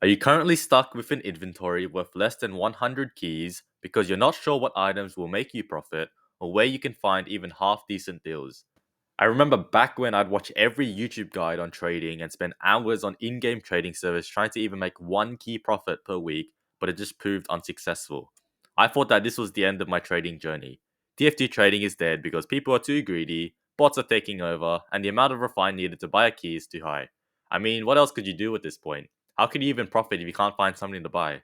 Are you currently stuck with an inventory worth less than 100 keys because you're not sure what items will make you profit or where you can find even half decent deals? I remember back when I'd watch every YouTube guide on trading and spend hours on in-game trading service trying to even make one key profit per week, but it just proved unsuccessful. I thought that this was the end of my trading journey. TF2 trading is dead because people are too greedy, bots are taking over, and the amount of refine needed to buy a key is too high. I mean, what else could you do at this point? How can you even profit if you can't find something to buy?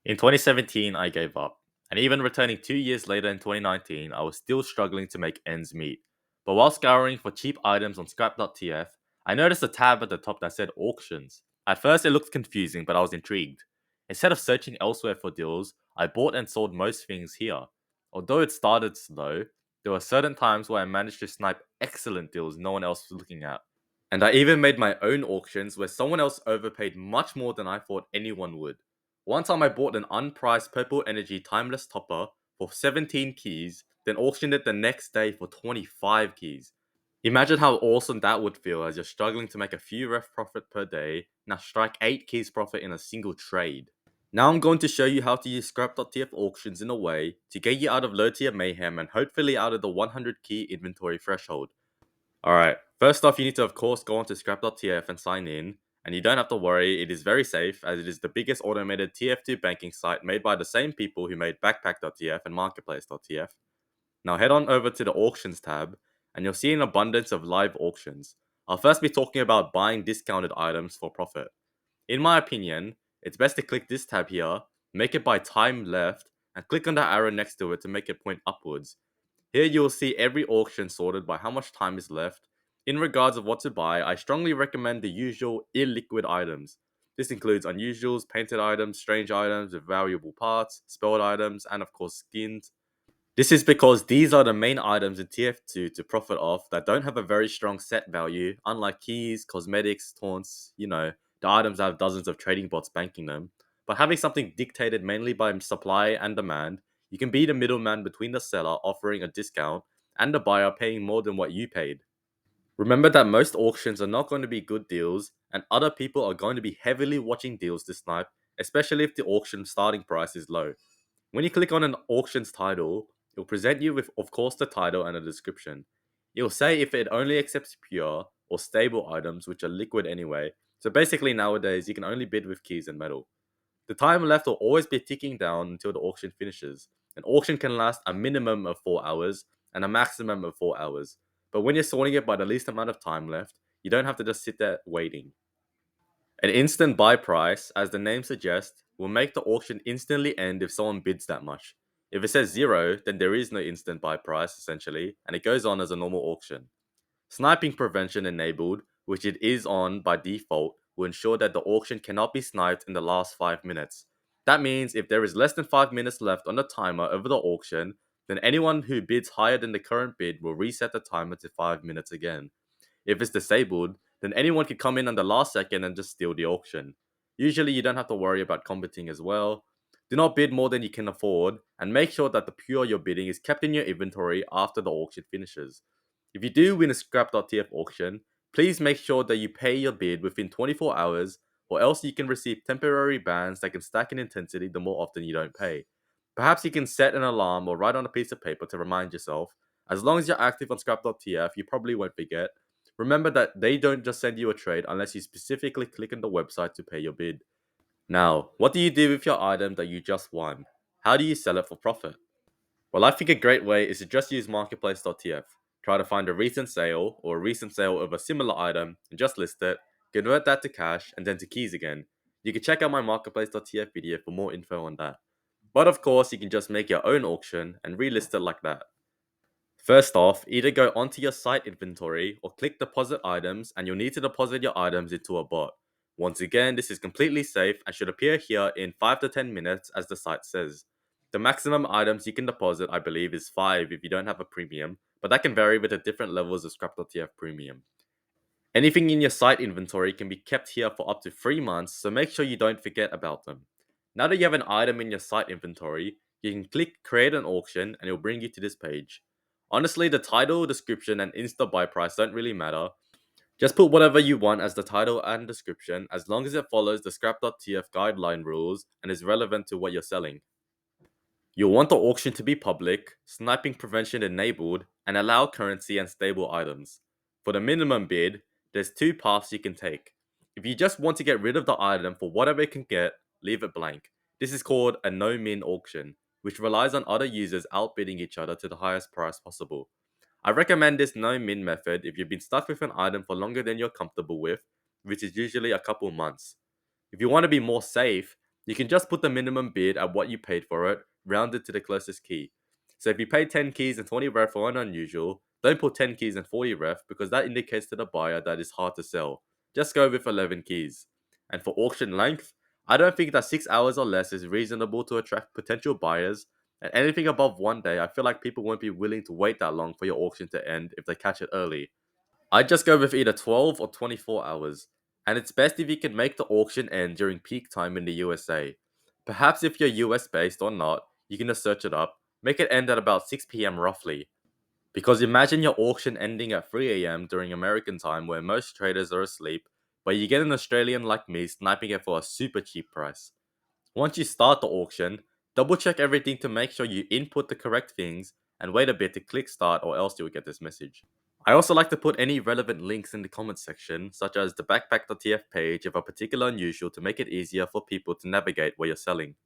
In 2017, I gave up. And even returning 2 years later in 2019, I was still struggling to make ends meet. But while scouring for cheap items on Scrap.tf, I noticed a tab at the top that said auctions. At first, it looked confusing, but I was intrigued. Instead of searching elsewhere for deals, I bought and sold most things here. Although it started slow, there were certain times where I managed to snipe excellent deals no one else was looking at. And I even made my own auctions where someone else overpaid much more than I thought anyone would. One time I bought an unpriced Purple Energy timeless topper for 17 keys, then auctioned it the next day for 25 keys. Imagine how awesome that would feel as you're struggling to make a few ref profit per day, now strike 8 keys profit in a single trade. Now I'm going to show you how to use Scrap.tf auctions in a way to get you out of low tier mayhem and hopefully out of the 100 key inventory threshold. Alright, first off, you need to of course go onto Scrap.tf and sign in, and you don't have to worry, it is very safe as it is the biggest automated TF2 banking site made by the same people who made Backpack.tf and Marketplace.tf. Now head on over to the auctions tab, and you'll see an abundance of live auctions. I'll first be talking about buying discounted items for profit. In my opinion, it's best to click this tab here, make it by time left, and click on the arrow next to it to make it point upwards. Here you will see every auction sorted by how much time is left. In regards of what to buy, I strongly recommend the usual illiquid items. This includes unusuals, painted items, strange items with valuable parts, spelled items, and of course skins. This is because these are the main items in TF2 to profit off that don't have a very strong set value, unlike keys, cosmetics, taunts, the items that have dozens of trading bots banking them. But having something dictated mainly by supply and demand, you can be the middleman between the seller offering a discount and the buyer paying more than what you paid. Remember that most auctions are not going to be good deals, and other people are going to be heavily watching deals to snipe, especially if the auction starting price is low. When you click on an auction's title, it'll present you with, of course, the title and a description. It'll say if it only accepts pure or stable items, which are liquid anyway. So basically, nowadays, you can only bid with keys and metal. The time left will always be ticking down until the auction finishes. An auction can last a minimum of 4 hours and a maximum of 4 hours. But when you're sorting it by the least amount of time left, you don't have to just sit there waiting. An instant buy price, as the name suggests, will make the auction instantly end if someone bids that much. If it says 0, then there is no instant buy price, essentially, and it goes on as a normal auction. Sniping prevention enabled, which it is on by default, will ensure that the auction cannot be sniped in the last 5 minutes. That means if there is less than 5 minutes left on the timer over the auction, then anyone who bids higher than the current bid will reset the timer to 5 minutes again. If it's disabled, then anyone can come in on the last second and just steal the auction. Usually you don't have to worry about combating as well. Do not bid more than you can afford, and make sure that the pure you're bidding is kept in your inventory after the auction finishes. If you do win a Scrap.tf auction, please make sure that you pay your bid within 24 hours, or else you can receive temporary bans that can stack in intensity the more often you don't pay. Perhaps you can set an alarm or write on a piece of paper to remind yourself. As long as you're active on Scrap.tf, you probably won't forget. Remember that they don't just send you a trade unless you specifically click on the website to pay your bid. Now, what do you do with your item that you just won? How do you sell it for profit? Well, I think a great way is to just use Marketplace.tf. Try to find a recent sale or a recent sale of a similar item and just list it, convert that to cash and then to keys again. You can check out my Marketplace.tf video for more info on that. But of course, you can just make your own auction and relist it like that. First off, either go onto your site inventory or click deposit items, and you'll need to deposit your items into a bot. Once again, this is completely safe and should appear here in 5 to 10 minutes as the site says. The maximum items you can deposit, I believe, is 5 if you don't have a premium, but that can vary with the different levels of Scrap.tf premium. Anything in your site inventory can be kept here for up to 3 months, so make sure you don't forget about them. Now that you have an item in your site inventory, you can click create an auction and it will bring you to this page. Honestly, the title, description, and insta buy price don't really matter. Just put whatever you want as the title and description, as long as it follows the Scrap.tf guideline rules and is relevant to what you're selling. You'll want the auction to be public, sniping prevention enabled, and allow currency and stable items. For the minimum bid, there's two paths you can take. If you just want to get rid of the item for whatever it can get, leave it blank. This is called a no-min auction, which relies on other users outbidding each other to the highest price possible. I recommend this no-min method if you've been stuck with an item for longer than you're comfortable with, which is usually a couple months. If you want to be more safe, you can just put the minimum bid at what you paid for it, rounded to the closest key. So if you pay 10 keys and 20 ref for an unusual, don't put 10 keys and 40 ref because that indicates to the buyer that it's hard to sell. Just go with 11 keys. And for auction length, I don't think that 6 hours or less is reasonable to attract potential buyers, and anything above 1 day, I feel like people won't be willing to wait that long for your auction to end if they catch it early. I'd just go with either 12 or 24 hours, and it's best if you can make the auction end during peak time in the USA. Perhaps if you're US based or not, you can just search it up, make it end at about 6 p.m. roughly. Because imagine your auction ending at 3 a.m. during American time where most traders are asleep, but you get an Australian like me sniping it for a super cheap price. Once you start the auction, double check everything to make sure you input the correct things and wait a bit to click start or else you'll get this message. I also like to put any relevant links in the comments section, such as the backpack.tf page of a particular unusual to make it easier for people to navigate where you're selling.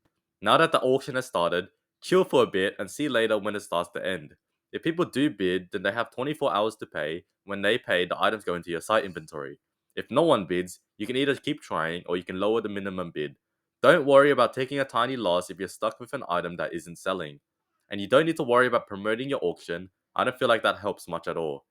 Now that the auction has started, chill for a bit and see later when it starts to end. If people do bid, then they have 24 hours to pay. When they pay, the items go into your site inventory. If no one bids, you can either keep trying or you can lower the minimum bid. Don't worry about taking a tiny loss if you're stuck with an item that isn't selling. And you don't need to worry about promoting your auction. I don't feel like that helps much at all.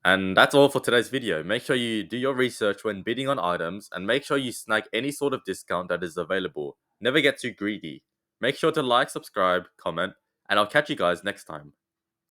And that's all for today's video. Make sure you do your research when bidding on items and make sure you snag any sort of discount that is available. Never get too greedy. Make sure to like, subscribe, comment, and I'll catch you guys next time.